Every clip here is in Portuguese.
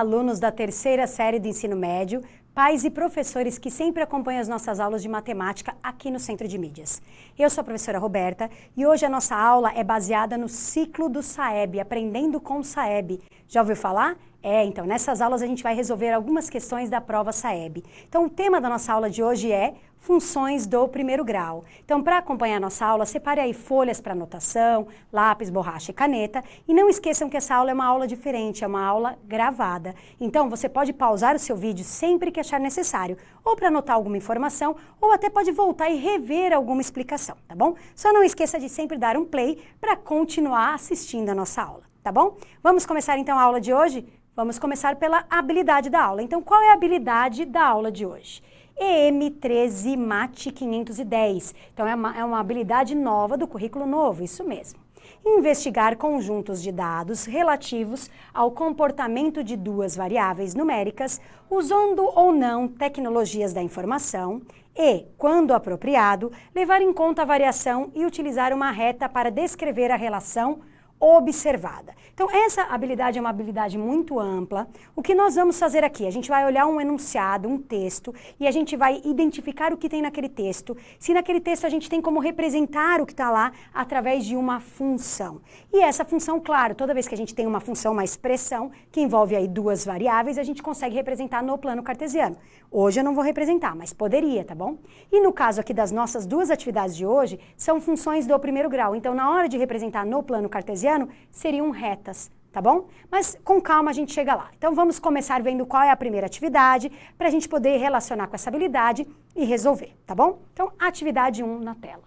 alunos da terceira série do ensino médio, pais e professores que sempre acompanham as nossas aulas de matemática aqui no Centro de Mídias. Eu sou a professora Roberta e hoje a nossa aula é baseada no ciclo do SAEB, Aprendendo com o SAEB. Já ouviu falar? Então, nessas aulas a gente vai resolver algumas questões da prova SAEB. Então, o tema da nossa aula de hoje é funções do primeiro grau. Então, para acompanhar a nossa aula, separe aí folhas para anotação, lápis, borracha e caneta. E não esqueçam que essa aula é uma aula diferente, é uma aula gravada. Então, você pode pausar o seu vídeo sempre que achar necessário, ou para anotar alguma informação, ou até pode voltar e rever alguma explicação, tá bom? Só não esqueça de sempre dar um play para continuar assistindo a nossa aula, tá bom? Vamos começar então a aula de hoje? Vamos começar pela habilidade da aula. Então, qual é a habilidade da aula de hoje? EM13 Mate 510. Então, é uma habilidade nova do currículo novo, isso mesmo. Investigar conjuntos de dados relativos ao comportamento de duas variáveis numéricas, usando ou não tecnologias da informação e, quando apropriado, levar em conta a variação e utilizar uma reta para descrever a relação observada. Então, essa habilidade é uma habilidade muito ampla. O que nós vamos fazer aqui? A gente vai olhar um enunciado, um texto, e a gente vai identificar o que tem naquele texto. Se naquele texto a gente tem como representar o que está lá através de uma função. E essa função, claro, toda vez que a gente tem uma função, uma expressão, que envolve aí duas variáveis, a gente consegue representar no plano cartesiano. Hoje eu não vou representar, mas poderia, tá bom? E no caso aqui das nossas duas atividades de hoje, são funções do primeiro grau. Então, na hora de representar no plano cartesiano, seriam retas, tá bom? Mas com calma a gente chega lá. Então vamos começar vendo qual é a primeira atividade para a gente poder relacionar com essa habilidade e resolver, tá bom? Então, atividade 1 na tela.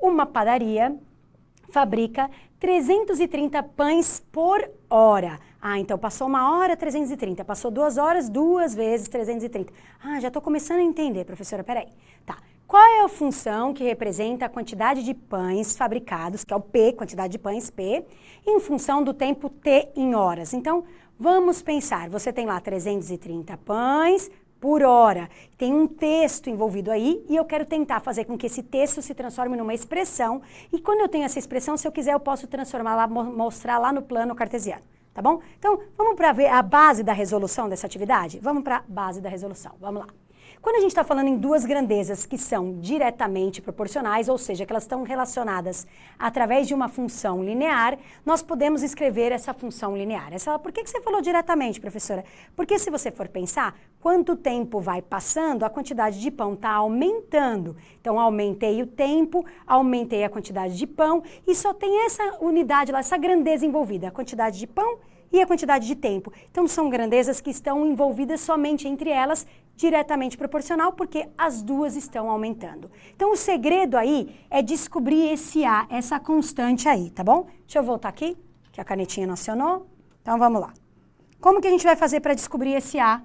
Uma padaria fabrica 330 pães por hora. Então passou 1 hora, 330. Passou 2 horas, 2 vezes 330. Já estou começando a entender, professora, peraí. Tá. Qual é a função que representa a quantidade de pães fabricados, que é o P, quantidade de pães P, em função do tempo T em horas? Então, vamos pensar, você tem lá 330 pães por hora, tem um texto envolvido aí e eu quero tentar fazer com que esse texto se transforme numa expressão e quando eu tenho essa expressão, se eu quiser, eu posso transformar lá, mostrar lá no plano cartesiano, tá bom? Então, vamos para ver a base da resolução dessa atividade? Vamos para a base da resolução, vamos lá. Quando a gente está falando em duas grandezas que são diretamente proporcionais, ou seja, que elas estão relacionadas através de uma função linear, nós podemos escrever essa função linear. Por que você falou diretamente, professora? Porque se você for pensar, quanto tempo vai passando, a quantidade de pão está aumentando. Então, aumentei o tempo, aumentei a quantidade de pão e só tem essa unidade lá, essa grandeza envolvida, a quantidade de pão e a quantidade de tempo. Então, são grandezas que estão envolvidas somente entre elas, diretamente proporcional, porque as duas estão aumentando. Então, o segredo aí é descobrir esse A, essa constante aí, tá bom? Deixa eu voltar aqui, que a canetinha não acionou. Então, vamos lá. Como que a gente vai fazer para descobrir esse A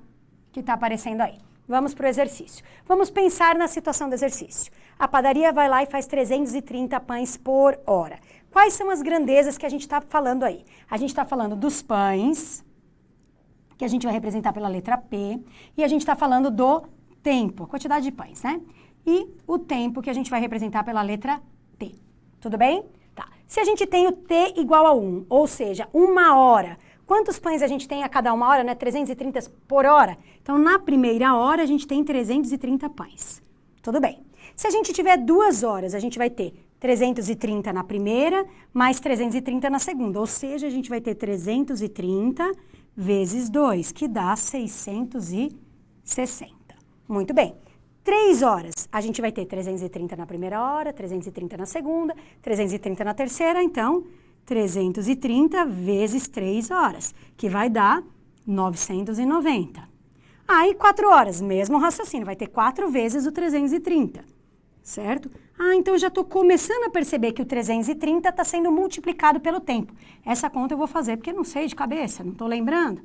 que está aparecendo aí? Vamos para o exercício. Vamos pensar na situação do exercício. A padaria vai lá e faz 330 pães por hora. Quais são as grandezas que a gente está falando aí? A gente está falando dos pães, que a gente vai representar pela letra P, e a gente está falando do tempo, a quantidade de pães, né? E o tempo que a gente vai representar pela letra T. Tudo bem? Tá. Se a gente tem o T igual a 1, ou seja, 1 hora, quantos pães a gente tem a cada 1 hora, né? 330 por hora. Então, na primeira hora, a gente tem 330 pães. Tudo bem. Se a gente tiver 2 horas, a gente vai ter 330 na primeira, mais 330 na segunda. Ou seja, a gente vai ter 330 vezes 2, que dá 660. Muito bem. 3 horas, a gente vai ter 330 na primeira hora, 330 na segunda, 330 na terceira, então 330 vezes 3 horas, que vai dar 990. Aí 4 horas, mesmo raciocínio, vai ter 4 vezes o 330, certo? Então eu já estou começando a perceber que o 330 está sendo multiplicado pelo tempo. Essa conta eu vou fazer porque não sei de cabeça, não estou lembrando.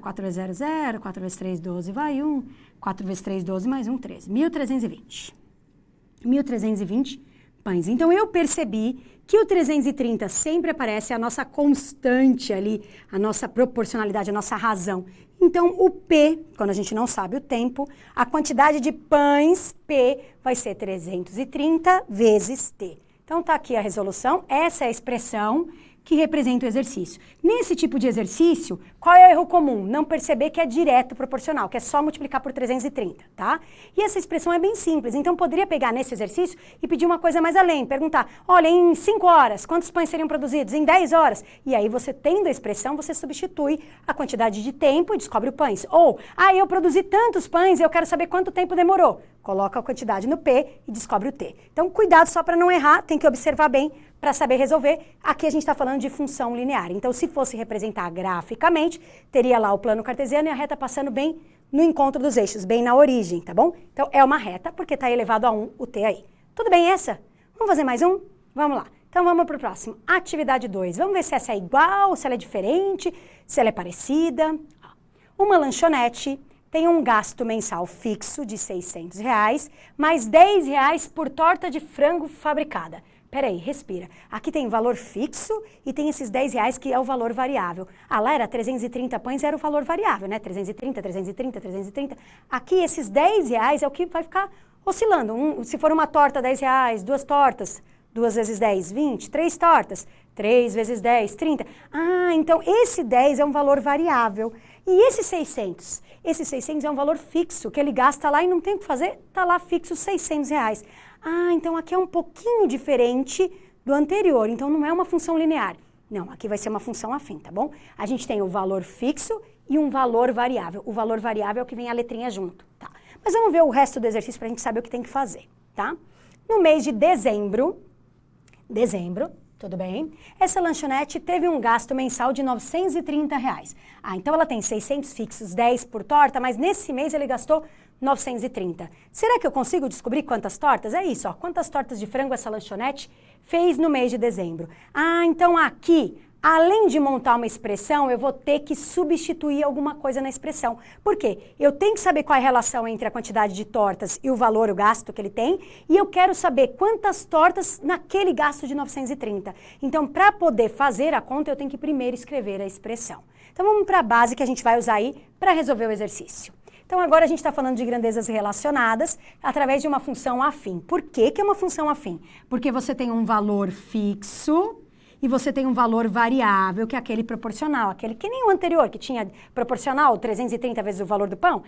4 vezes 0, 0, 4 vezes 3, 12, vai 1. 4 vezes 3, 12, mais 1, 13. 1.320. 1.320 pães. Então, eu percebi que o 330 sempre aparece a nossa constante ali, a nossa proporcionalidade, a nossa razão. Então, o P, quando a gente não sabe o tempo, a quantidade de pães P vai ser 330 vezes T. Então, tá aqui a resolução. Essa é a expressão que representa o exercício. Nesse tipo de exercício, qual é o erro comum? Não perceber que é direto proporcional, que é só multiplicar por 330, tá? E essa expressão é bem simples, então poderia pegar nesse exercício e pedir uma coisa mais além, perguntar, olha, em 5 horas, quantos pães seriam produzidos? Em 10 horas? E aí você, tendo a expressão, você substitui a quantidade de tempo e descobre o pães. Ou, eu produzi tantos pães, eu quero saber quanto tempo demorou. Coloca a quantidade no P e descobre o T. Então, cuidado só para não errar, tem que observar bem para saber resolver. Aqui a gente está falando de função linear. Então, se fosse representar graficamente, teria lá o plano cartesiano e a reta passando bem no encontro dos eixos, bem na origem, tá bom? Então, é uma reta, porque está elevado a 1 o T aí. Tudo bem essa? Vamos fazer mais um? Vamos lá. Então, vamos para o próximo. Atividade 2. Vamos ver se essa é igual, se ela é diferente, se ela é parecida. Uma lanchonete tem um gasto mensal fixo de R$600, mais R$10 por torta de frango fabricada. Peraí, respira. Aqui tem valor fixo e tem esses R$10 que é o valor variável. Lá era 330 pães, era o valor variável, né? 330, 330, 330. Aqui esses R$10 é o que vai ficar oscilando. Se for uma torta, R$10, 2 tortas, 2 vezes 10, 20, 3 tortas, 3 vezes 10, 30. Então esse 10 é um valor variável. E esse 600? Esse 600 é um valor fixo, que ele gasta lá e não tem o que fazer, tá lá fixo R$600. Então aqui é um pouquinho diferente do anterior, então não é uma função linear. Não, aqui vai ser uma função afim, tá bom? A gente tem o valor fixo e um valor variável. O valor variável é o que vem a letrinha junto, tá? Mas vamos ver o resto do exercício para a gente saber o que tem que fazer, tá? No mês de dezembro, tudo bem? Essa lanchonete teve um gasto mensal de R$930. Então ela tem 600 fixos, 10 por torta, mas nesse mês ele gastou 930. Será que eu consigo descobrir quantas tortas? É isso, ó. Quantas tortas de frango essa lanchonete fez no mês de dezembro? Então aqui, além de montar uma expressão, eu vou ter que substituir alguma coisa na expressão. Por quê? Eu tenho que saber qual é a relação entre a quantidade de tortas e o valor, o gasto que ele tem, e eu quero saber quantas tortas naquele gasto de 930. Então, para poder fazer a conta, eu tenho que primeiro escrever a expressão. Então, vamos para a base que a gente vai usar aí para resolver o exercício. Então, agora a gente está falando de grandezas relacionadas através de uma função afim. Por que que é uma função afim? Porque você tem um valor fixo e você tem um valor variável, que é aquele proporcional, aquele que nem o anterior, que tinha proporcional, 330 vezes o valor do pão.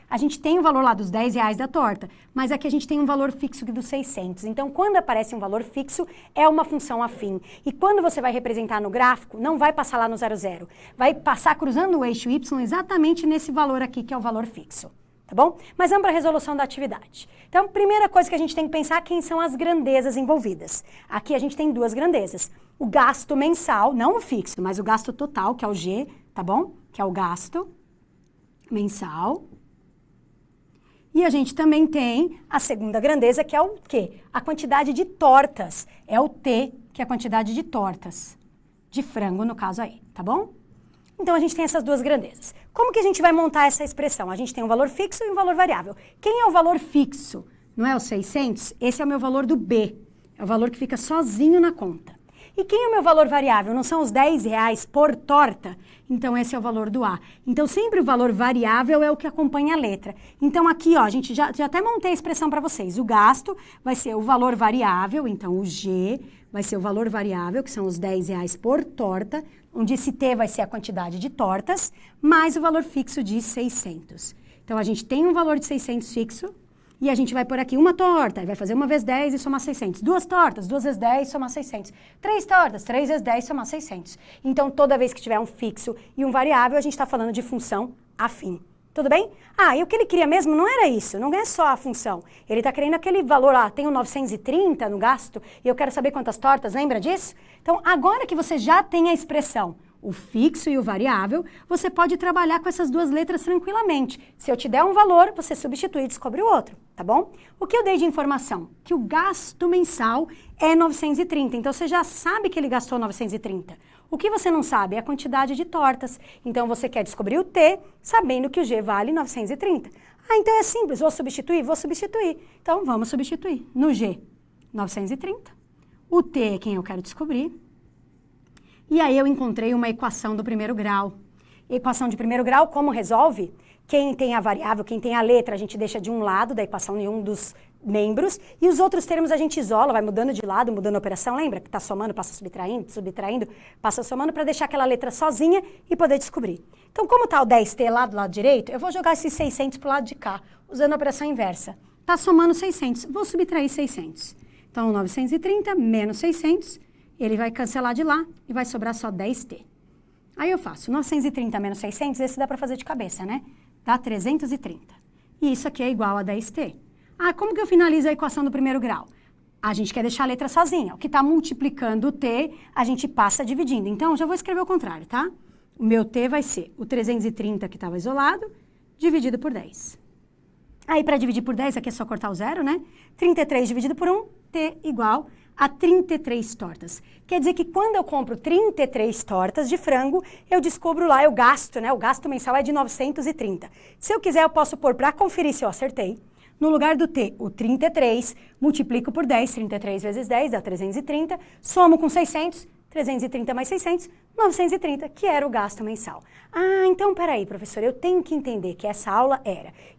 A gente tem o valor lá dos R$10 da torta, mas aqui a gente tem um valor fixo dos 600. Então, quando aparece um valor fixo, é uma função afim. E quando você vai representar no gráfico, não vai passar lá no 00. Vai passar cruzando o eixo Y exatamente nesse valor aqui, que é o valor fixo. Tá bom? Mas vamos para a resolução da atividade. Então, primeira coisa que a gente tem que pensar, quem são as grandezas envolvidas. Aqui a gente tem duas grandezas. O gasto mensal, não o fixo, mas o gasto total, que é o G, tá bom? Que é o gasto mensal. E a gente também tem a segunda grandeza, que é o quê? A quantidade de tortas. É o T, que é a quantidade de tortas. De frango, no caso aí, tá bom? Então, a gente tem essas duas grandezas. Como que a gente vai montar essa expressão? A gente tem um valor fixo e um valor variável. Quem é o valor fixo? Não é o 600? Esse é o meu valor do B. É o valor que fica sozinho na conta. E quem é o meu valor variável? Não são os R$10 por torta? Então, esse é o valor do A. Então, sempre o valor variável é o que acompanha a letra. Então, aqui, ó, a gente já até montei a expressão para vocês. O gasto vai ser o valor variável, então o G vai ser o valor variável, que são os R$10 por torta, onde esse T vai ser a quantidade de tortas, mais o valor fixo de 600. Então, a gente tem um valor de 600 fixo, e a gente vai pôr aqui uma torta, vai fazer 1 vezes 10 e somar 600. 2 tortas, 2 vezes 10 e somar 600. 3 tortas, 3 vezes 10 e somar 600. Então, toda vez que tiver um fixo e um variável, a gente está falando de função afim. Tudo bem? E o que ele queria mesmo não era isso, não é só a função. Ele está querendo aquele valor lá, tem um 930 no gasto, e eu quero saber quantas tortas, lembra disso? Então, agora que você já tem a expressão, o fixo e o variável, você pode trabalhar com essas duas letras tranquilamente. Se eu te der um valor, você substitui e descobre o outro, tá bom? O que eu dei de informação? Que o gasto mensal é 930, então você já sabe que ele gastou 930. O que você não sabe é a quantidade de tortas. Então, você quer descobrir o T, sabendo que o G vale 930. Então é simples, vou substituir? Vou substituir. Então, vamos substituir. No G, 930. O T é quem eu quero descobrir. E aí eu encontrei uma equação do primeiro grau. Equação de primeiro grau, como resolve? Quem tem a variável, quem tem a letra, a gente deixa de um lado da equação, nenhum dos membros, e os outros termos a gente isola, vai mudando de lado, mudando a operação, lembra? Que está somando, passa subtraindo, subtraindo, passa somando, para deixar aquela letra sozinha e poder descobrir. Então, como está o 10t lá do lado direito, eu vou jogar esses 600 para o lado de cá, usando a operação inversa. Está somando 600, vou subtrair 600. Então, 930 menos 600, ele vai cancelar de lá e vai sobrar só 10t. Aí eu faço 930 menos 600, esse dá para fazer de cabeça, né? Dá 330. E isso aqui é igual a 10t. Ah, como que eu finalizo a equação do primeiro grau? A gente quer deixar a letra sozinha. O que está multiplicando o t, a gente passa dividindo. Então, já vou escrever o contrário, tá? O meu t vai ser o 330 que estava isolado, dividido por 10. Aí, para dividir por 10, aqui é só cortar o zero, né? 33 dividido por 1, t igual a 33 tortas. Quer dizer que quando eu compro 33 tortas de frango, eu descubro lá, eu gasto, né? O gasto mensal é de 930. Se eu quiser, eu posso pôr para conferir se eu acertei. No lugar do t, o 33, multiplico por 10, 33 vezes 10 dá 330, somo com 600, 330 mais 600, 930, que era o gasto mensal. Ah, então peraí, professor, eu tenho que entender que essa aula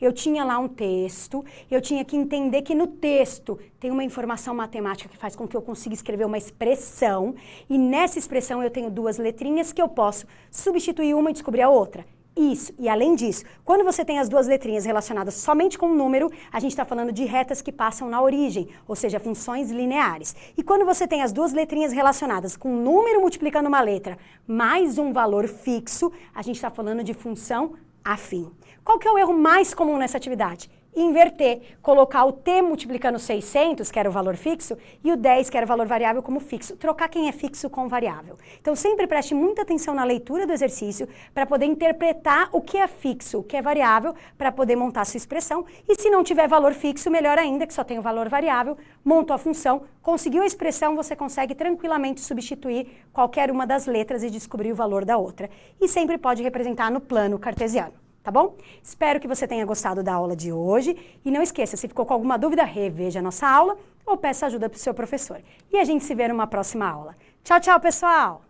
eu tinha lá um texto, eu tinha que entender que no texto tem uma informação matemática que faz com que eu consiga escrever uma expressão, e nessa expressão eu tenho duas letrinhas que eu posso substituir uma e descobrir a outra. Isso, e além disso, quando você tem as duas letrinhas relacionadas somente com um número, a gente está falando de retas que passam na origem, ou seja, funções lineares. E quando você tem as duas letrinhas relacionadas com um número multiplicando uma letra mais um valor fixo, a gente está falando de função afim. Qual que é o erro mais comum nessa atividade? Inverter, colocar o t multiplicando 600, que era o valor fixo, e o 10, que era o valor variável, como fixo. Trocar quem é fixo com variável. Então, sempre preste muita atenção na leitura do exercício para poder interpretar o que é fixo, o que é variável, para poder montar a sua expressão. E se não tiver valor fixo, melhor ainda, que só tem o valor variável, montou a função, conseguiu a expressão, você consegue tranquilamente substituir qualquer uma das letras e descobrir o valor da outra. E sempre pode representar no plano cartesiano. Tá bom? Espero que você tenha gostado da aula de hoje. E não esqueça, se ficou com alguma dúvida, reveja a nossa aula ou peça ajuda para o seu professor. E a gente se vê numa próxima aula. Tchau, tchau, pessoal!